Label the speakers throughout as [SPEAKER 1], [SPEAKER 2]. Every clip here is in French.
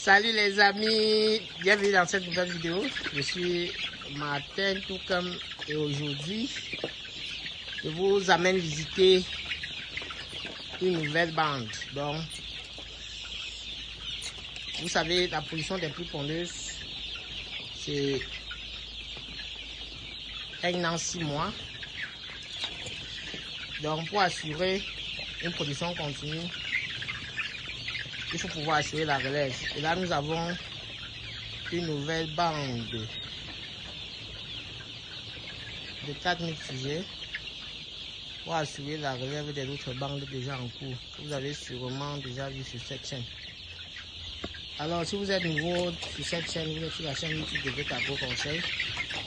[SPEAKER 1] Salut les amis, bienvenue dans cette nouvelle vidéo. Je suis Martin Toucam et aujourd'hui, je vous amène visiter une nouvelle bande. Donc, vous savez, la position des pluies pondeuses, c'est 1 an 6 mois. Donc, pour assurer une production continue, il faut pouvoir assurer la relève. Et là, nous avons une nouvelle bande de 4000 sujets pour assurer la relève des autres bandes déjà en cours, que vous avez sûrement déjà vu sur cette chaîne. Alors, si vous êtes nouveau sur cette chaîne, vous êtes sur la chaîne YouTube de votre agro-conseil,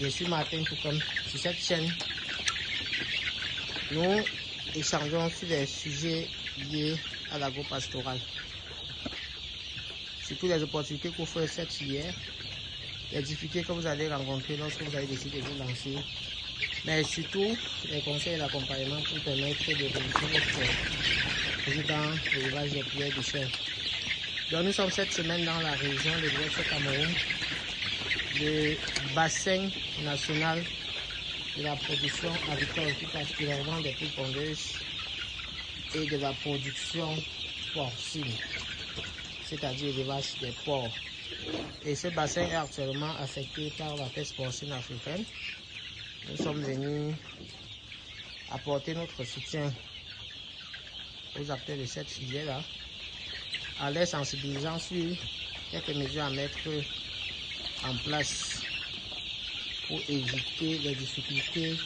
[SPEAKER 1] je suis Martin Toucam. Sur cette chaîne, nous échangeons sur des sujets liés à l'agro-pastoral. Surtout les opportunités qu'offre cette filière, les difficultés que vous allez rencontrer lorsque vous allez décider de vous lancer, mais surtout les conseils et l'accompagnement pour permettre de réussir votre projet dans l'élevage des poulets de chair. Donc nous sommes cette semaine dans la région de l'Ouest Cameroun, le bassin national de la production agricole, plus particulièrement des poules pondeuses et de la production porcine, c'est-à-dire l'élevage des porcs. Et ce bassin est actuellement affecté par la peste porcine africaine. Nous sommes venus apporter notre soutien aux acteurs de cette filière-là, en les sensibilisant sur quelques mesures à mettre en place pour éviter les difficultés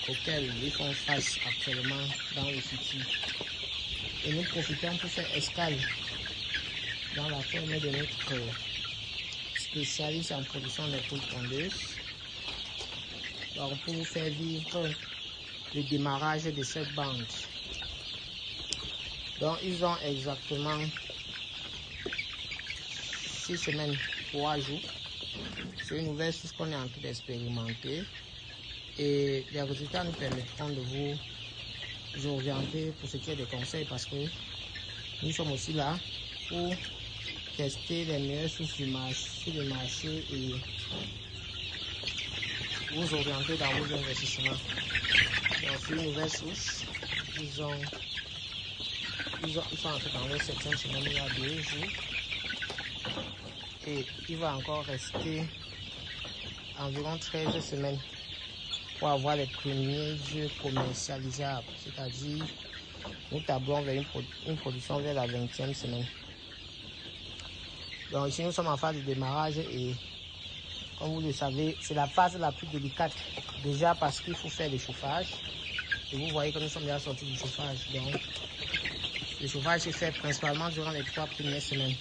[SPEAKER 1] auxquelles ils font face actuellement dans le futur. Et nous profitons pour faire escale dans la ferme de notre spécialiste en production de poules pondeuses. Donc pour vous faire vivre le démarrage de cette bande. Donc ils ont exactement 6 semaines, 3 jours. C'est une nouvelle chose qu'on est en train d'expérimenter. Et les résultats nous permettront de vous orienter pour ce qui est des conseils, parce que nous sommes aussi là pour tester les meilleures sources sur le marché et vous orienter dans vos investissements. Donc c'est une nouvelle source. Ils sont entrés dans leur 7e semaine il y a 2 jours. Et il va encore rester environ 13 semaines pour avoir les premiers œufs commercialisables. C'est-à-dire, nous tablons vers une production vers la 20e semaine. Donc ici, nous sommes en phase de démarrage et comme vous le savez, c'est la phase la plus délicate. Déjà parce qu'il faut faire le chauffage. Et vous voyez que nous sommes déjà sortis du chauffage. Donc, le chauffage se fait principalement durant les 3 premières semaines.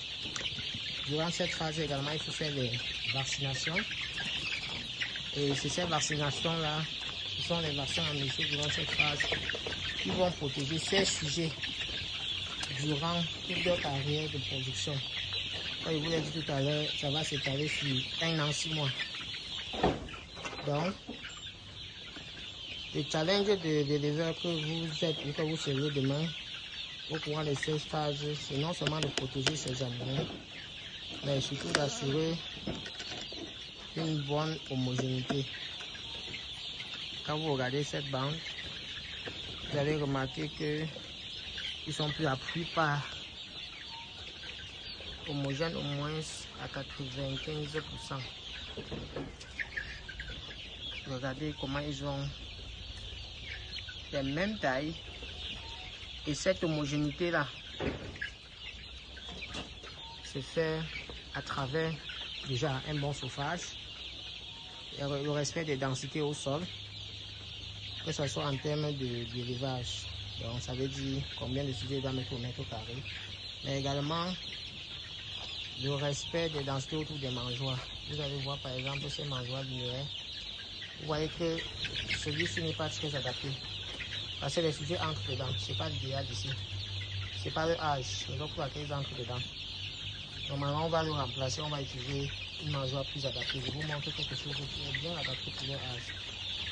[SPEAKER 1] Durant cette phase également, il faut faire les vaccinations. Et c'est ces vaccinations-là, ce sont les vaccins en mission durant cette phase qui vont protéger ces sujets durant toute leur carrière de production. Comme je vous l'ai dit tout à l'heure, ça va s'étaler sur 1 an 6 mois. Donc, le challenge de l'éleveur que vous êtes et que vous serez demain au courant de ces phases, c'est non seulement de protéger ces animaux, mais surtout d'assurer une bonne homogénéité. Quand vous regardez cette bande, vous allez remarquer qu'ils sont plus la plupart homogènes au moins à 95%. Regardez comment ils ont les mêmes tailles et cette homogénéité là se fait à travers déjà un bon chauffage et le respect des densités au sol, que ce soit en termes d'élevage. Donc ça veut dire combien de sujets il doit mettre au mètre carré, mais également le respect des densités autour des mangeoires. Vous allez voir par exemple ces mangeoires linéaires. Vous voyez que celui-ci n'est pas très adapté. Parce que les sujets entrent dedans. C'est pas l'idéal ici. C'est pas le âge. Donc pour laquelle ils entrent dedans. Normalement on va le remplacer. On va utiliser une mangeoire plus adaptée. Je vous montre quelque chose qui est bien adapté pour leur âge.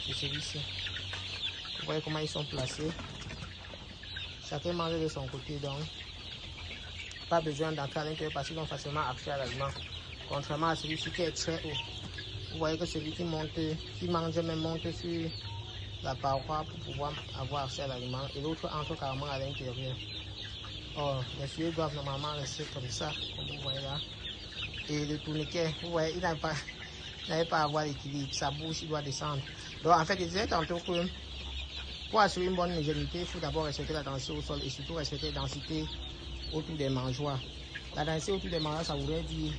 [SPEAKER 1] C'est celui-ci. Vous voyez comment ils sont placés. Chacun mange de son côté. Donc pas besoin d'entrer à l'intérieur parce qu'ils ont facilement accès à l'aliment. Contrairement à celui-ci qui est très haut. Vous voyez que celui qui monte, qui mange même monte sur la paroi pour pouvoir avoir accès à l'aliment et l'autre entre carrément à l'intérieur. Or, les filets doivent normalement rester comme ça, comme vous voyez là. Et le tourniquet, vous voyez, il n'avait pas à avoir l'équilibre, sa bouche il doit descendre. Donc en fait, je disais tantôt que pour assurer une bonne hygiénité, il faut d'abord respecter la densité au sol et surtout respecter la densité autour des mangeoires. La densité autour des mangeoires, ça voudrait dire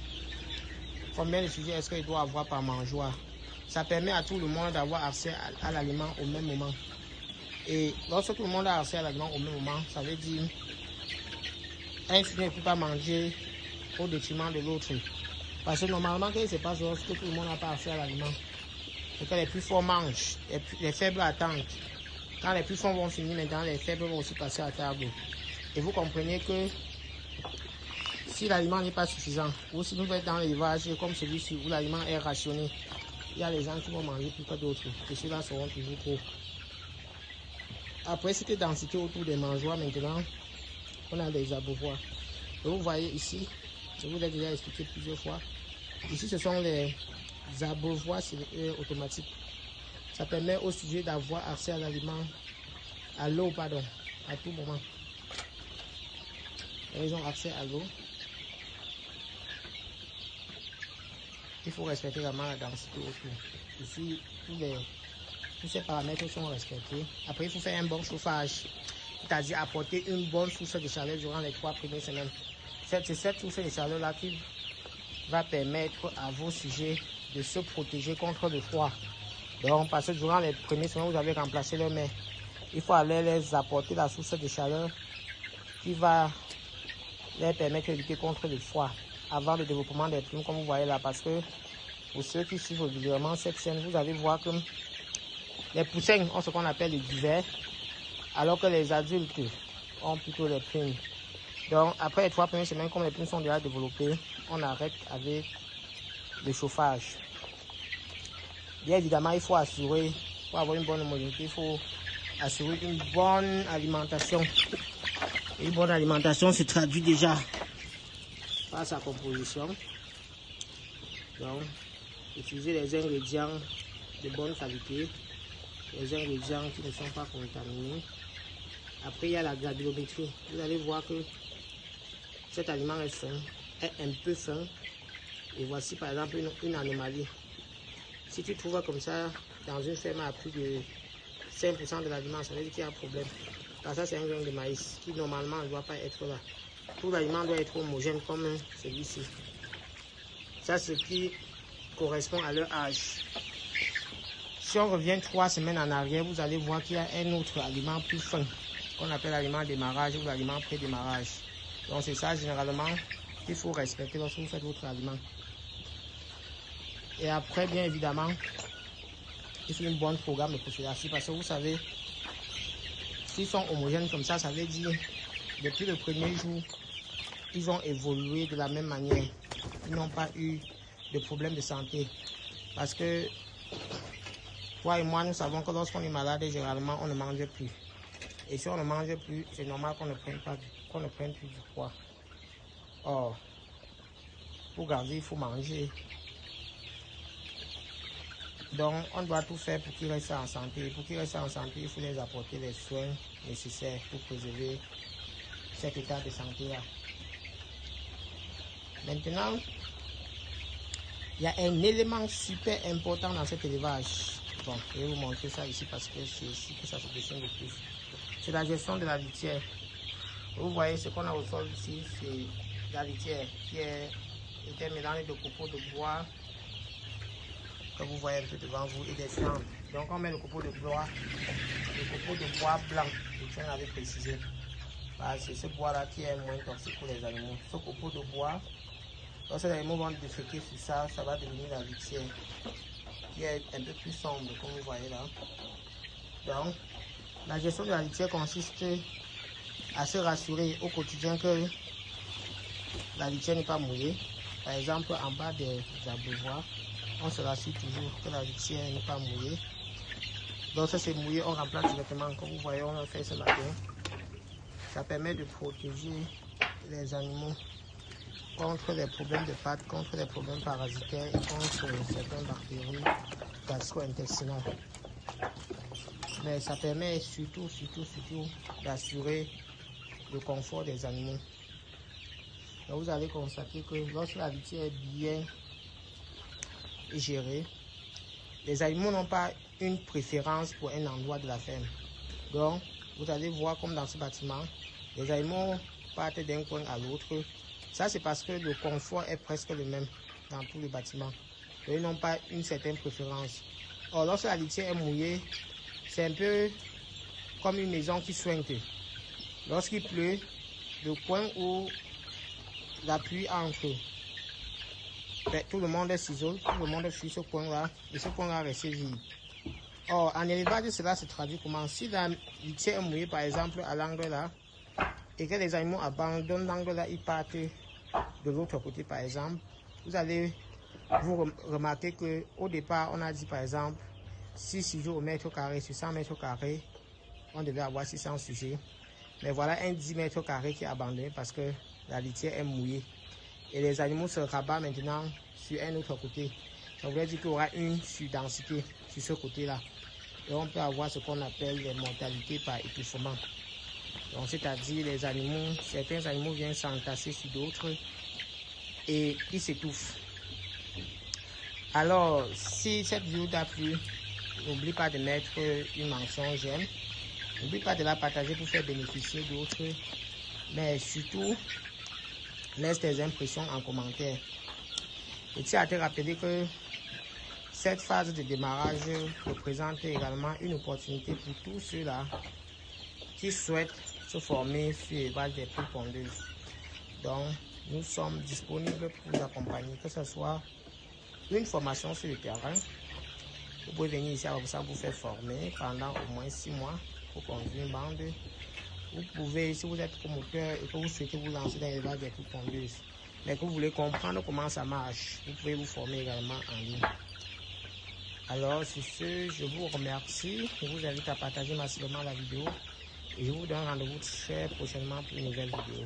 [SPEAKER 1] combien de sujets est-ce qu'il doit avoir par mangeoire. Ça permet à tout le monde d'avoir accès à l'aliment au même moment. Et lorsque tout le monde a accès à l'aliment au même moment, ça veut dire un sujet ne peut pas manger au détriment de l'autre. Parce que normalement, qu'est-ce qui se passe lorsque tout le monde n'a pas accès à l'aliment? C'est que les plus forts mangent, les faibles attendent. Quand les plus forts vont finir, maintenant les faibles vont aussi passer à table. Et vous comprenez que si l'aliment n'est pas suffisant, ou si vous êtes dans l'élevage comme celui-ci où l'aliment est rationné, il y a les gens qui vont manger plus que d'autres. Et ceux-là seront toujours trop. Après cette densité autour des mangeoires, maintenant, on a des abreuvoirs. Vous voyez ici, je vous l'ai déjà expliqué plusieurs fois. Ici, ce sont les abreuvoirs automatiques. Ça permet au sujet d'avoir accès à l'aliment, à l'eau, pardon, à tout moment. Ils ont accès à l'eau. Il faut respecter vraiment la densité autour. Ici, tous ces paramètres sont respectés. Après, il faut faire un bon chauffage, c'est-à-dire apporter une bonne source de chaleur durant les 3 premières semaines. C'est cette source de chaleur-là qui va permettre à vos sujets de se protéger contre le froid. Donc, parce que durant les premières semaines, vous avez remplacé leur mère. Il faut aller les apporter la source de chaleur qui va leur permettre de lutter contre le froid avant le développement des plumes, comme vous voyez là. Parce que pour ceux qui suivent régulièrement cette scène, vous allez voir que les poussins ont ce qu'on appelle les divers, alors que les adultes ont plutôt les plumes. Donc, après les 3 premières semaines, comme les plumes sont déjà développées, on arrête avec le chauffage. Bien évidemment, il faut assurer, pour avoir une bonne homogénéité, il faut assurer une bonne alimentation. Une bonne alimentation se traduit déjà par sa composition. Donc, utiliser les ingrédients de bonne qualité, les ingrédients qui ne sont pas contaminés. Après, il y a la granulométrie. Vous allez voir que cet aliment est fin, est un peu fin. Et voici par exemple une anomalie. Si tu trouves comme ça dans une ferme à plus de 5% de l'aliment, ça veut dire qu'il y a un problème. Car ça, c'est un grain de maïs qui normalement ne doit pas être là. Tout l'aliment doit être homogène comme celui-ci. Ça, c'est ce qui correspond à leur âge. Si on revient 3 semaines en arrière, vous allez voir qu'il y a un autre aliment plus fin, qu'on appelle l'aliment démarrage ou l'aliment pré-démarrage. Donc c'est ça généralement qu'il faut respecter lorsque vous faites votre aliment. Et après, bien évidemment, il faut une bonne programme de prophylaxie parce que vous savez, s'ils sont homogènes comme ça, ça veut dire depuis le premier jour, ils ont évolué de la même manière. Ils n'ont pas eu de problème de santé. Parce que toi et moi, nous savons que lorsqu'on est malade, généralement, on ne mange plus. Et si on ne mange plus, c'est normal qu'on ne prenne plus du poids. Or, pour garder, il faut manger. Donc, on doit tout faire pour qu'ils restent en santé. Pour qu'ils restent en santé, il faut les apporter les soins nécessaires pour préserver cet état de santé-là. Maintenant, il y a un élément super important dans cet élevage. Bon, je vais vous montrer ça ici parce que c'est ici que ça se dessine le plus. C'est la gestion de la litière. Vous voyez ce qu'on a au sol ici, c'est la litière qui est un mélange de copeaux de bois que vous voyez un peu devant vous et des flancs. Donc on met le copeau de bois blanc, je tiens à le préciser. C'est ce bois-là qui est moins toxique pour les animaux. Ce copeau de bois, lorsque les animaux vont déféquer sur ça, ça va devenir la litière qui est un peu plus sombre comme vous voyez là. Donc la gestion de la litière consiste à se rassurer au quotidien que la litière n'est pas mouillée. Par exemple, en bas des abreuvoirs, on se rassure toujours que la litière n'est pas mouillée. Donc ça c'est mouillé, on remplace directement. Comme vous voyez, on a fait ce matin. Ça permet de protéger les animaux contre les problèmes de pattes, contre les problèmes parasitaires et contre certaines bactéries gastro-intestinales. Mais ça permet surtout d'assurer le confort des animaux. Donc vous allez constater que lorsque la litière est bien gérée, les animaux n'ont pas une préférence pour un endroit de la ferme. Donc vous allez voir comme dans ce bâtiment, les animaux partent d'un coin à l'autre. Ça c'est parce que le confort est presque le même dans tout le bâtiment. Ils n'ont pas une certaine préférence. Or lorsque la litière est mouillée, c'est un peu comme une maison qui soigne. Lorsqu'il pleut, le coin où la pluie entre, tout le monde s'isole, tout le monde fuit ce coin-là, et ce coin-là reste vide. Or, en élevage, cela se traduit comment? Si la litière est mouillée, par exemple, à l'angle là, et que les animaux abandonnent l'angle là, ils partent de l'autre côté, par exemple, vous allez vous remarquer qu'au départ, on a dit, par exemple, 6 sujets au mètre carré sur 100 mètres carrés, on devait avoir 600 sujets. Mais voilà un 10 mètres carrés qui est abandonné parce que la litière est mouillée. Et les animaux se rabattent maintenant sur un autre côté. Ça veut dire qu'il y aura une surdensité sur ce côté-là. Et on peut avoir ce qu'on appelle les mortalités par étouffement. Donc c'est-à-dire les animaux, certains animaux viennent s'entasser sur d'autres et ils s'étouffent. Alors, si cette vidéo t'a plu, n'oublie pas de mettre une mention j'aime. N'oublie pas de la partager pour faire bénéficier d'autres. Mais surtout, laisse tes impressions en commentaire. Et tiens à te rappeler que cette phase de démarrage représente également une opportunité pour tous ceux-là qui souhaitent se former sur l'élevage des poules pondeuses. Donc, nous sommes disponibles pour vous accompagner, que ce soit une formation sur le terrain. Vous pouvez venir ici à Baboussa vous faire former pendant au moins 6 mois pour conduire une bande. Vous pouvez, si vous êtes promoteur et que vous souhaitez vous lancer dans l'élevage des poules pondeuses, mais que vous voulez comprendre comment ça marche, vous pouvez vous former également en ligne. Alors, sur ce, je vous remercie. Je vous invite à partager massivement la vidéo et je vous donne rendez-vous très prochainement pour une nouvelle vidéo.